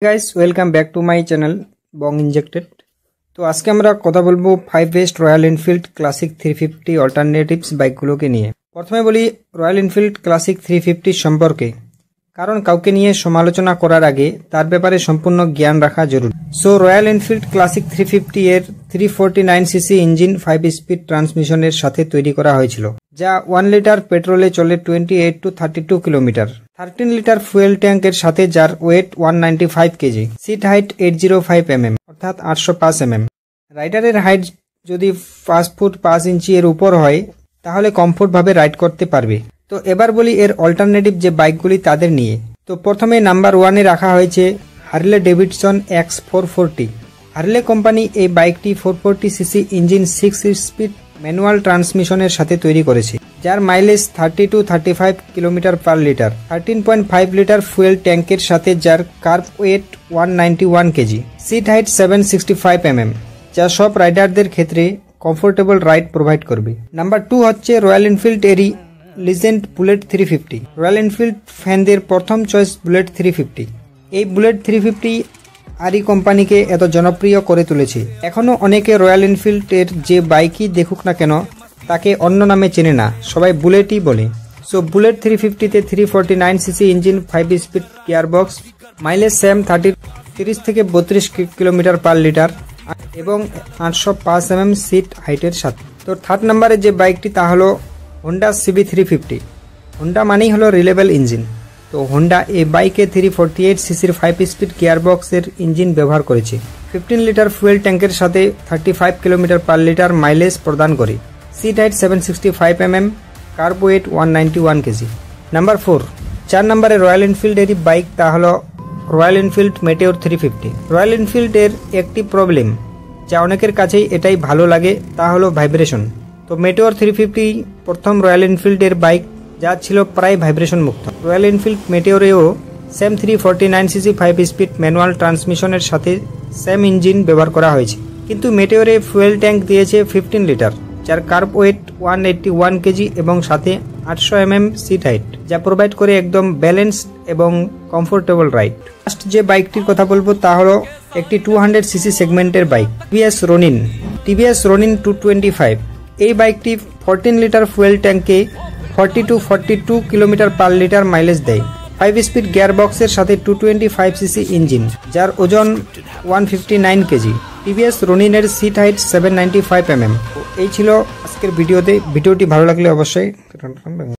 Guys welcome back to my channel Bong injected. তো আজকে আমরা কথা বলবো 5 best Royal Enfield Classic 350 alternatives বাইকগুলোকে নিয়ে। প্রথমে বলি রয়্যাল এনফিল্ড ক্লাসিক 350 সম্পর্কে, কারণ কাউকে নিয়ে সমালোচনা করার আগে তার ব্যাপারে সম্পূর্ণ জ্ঞান রাখা জরুরি। সো রয়্যাল এনফিল্ড ক্লাসিক 350 এর 349cc ইঞ্জিন 5 স্পিড ট্রান্সমিশনের সাথে তৈরি করা হয়েছিল, যা 1 লিটার পেট্রোলে চলে 28 to 32 কিলোমিটার। 13 লিটার ফুয়েল ট্যাঙ্কের সাথে, যার weight 195 kg, seat height 805 mm অর্থাৎ 805 mm। রাইডারের হাইট যদি 5 ফুট 5 ইঞ্চি এর উপর হয় তাহলে কমফোর্টভাবে রাইড করতে পারবে। তো এবার বলি এর অল্টারনেটিভ যে বাইকগুলি তাদের নিয়ে। তো প্রথমে নাম্বার 1-এ রাখা হয়েছে Harley Davidson X440। Harley company এই বাইকটি 440cc ইঞ্জিন 6 স্পিড ম্যানুয়াল ট্রান্সমিশনের সাথে তৈরি করেছে, যার mileage 30 to 35 kilometre per litre. 13.5 litre fuel ট্যাঙ্কের সাথে, যার kerb weight 191 KG, seat height 765 mm, যা সব রাইডারদের ক্ষেত্রে কমফোর্টেবল রাইড প্রোভাইড করবে। নাম্বার 2 হচ্ছে রয়্যাল এনফিল্ড এরি লিজেন্ড বুলেট 350। রয়্যাল এনফিল্ড ফ্যানদের প্রথম চয়েস বুলেট 350। এই বুলেট 350 আরি কোম্পানিকে এত জনপ্রিয় করে তুলেছে। এখনও অনেকে রয়্যাল এনফিল্ড এর যে বাইকই দেখুক না কেন তাকে অন্য নামে চেনে না, সবাই বুলেটই বলে। সো বুলেট 350-তে 349cc engine, 5 speed gearbox, mileage same 30 থেকে 32 কিলোমিটার পার লিটার এবং 805 mm সিট হাইটের সাথে। তো থার্ড নাম্বারে যে বাইকটি তা হলো হোন্ডা CB350। হোন্ডা মানেই হলো রিলেবল ইঞ্জিন। তো হোন্ডা এই বাইকে 348cc 5 স্পিড গিয়ারবক্সের ইঞ্জিন ব্যবহার করেছে। 15 লিটার ফুয়েল ট্যাঙ্কের সাথে 35 কিলোমিটার পার লিটার মাইলেজ প্রদান করে। Seat height 765 mm, kerb weight 191 kg. Number 4 নম্বরে রয়্যাল এনফিল্ড এর বাইক তা হলো Royal Enfield Meteor 350। Royal Enfield এর একটি প্রবলেম, যা অনেকের কাছেই এটাই ভালো লাগে, তা হলো ভাইব্রেশন। তো মেটিওর 350 প্রথম রয়্যাল এনফিল্ড এর বাইক, যা ছিল প্রায় ভাইব্রেশন মুক্ত। রয়্যাল এনফিল্ড মেটিওরেও সেম 349cc 5 স্পিড ম্যানুয়াল ট্রান্সমিশনের সাথে সেম ইঞ্জিন ব্যবহার করা হয়েছে, কিন্তু মেটিওরে ফুয়েল ট্যাঙ্ক দিয়েছে 15 লিটার, যার কার্ব ওয়েট 181 কেজি এবং সাথে 800 mm সিট হাইট, যা প্রোভাইড করে একদম ব্যালেন্সড এবং কমফোর্টেবল রাইড। ফার্স্ট যে বাইকটির কথা বলবো তা হলো একটি 200cc সেগমেন্টের বাইক, টিভিএস রনিন 225। এই বাইকটি 14 লিটার ফুয়েল ট্যাঙ্কে 40 to 42 kilometre per litre mileage দেয়। 5 স্পিড গিয়ারবক্সের সাথে 225cc ইঞ্জিন, যার ওজন 159 কেজি। টিভিএস রনিনের সিট হাইট 795 mm। এই ছিল আজকের ভিডিওটি ভালো লাগলে অবশ্যই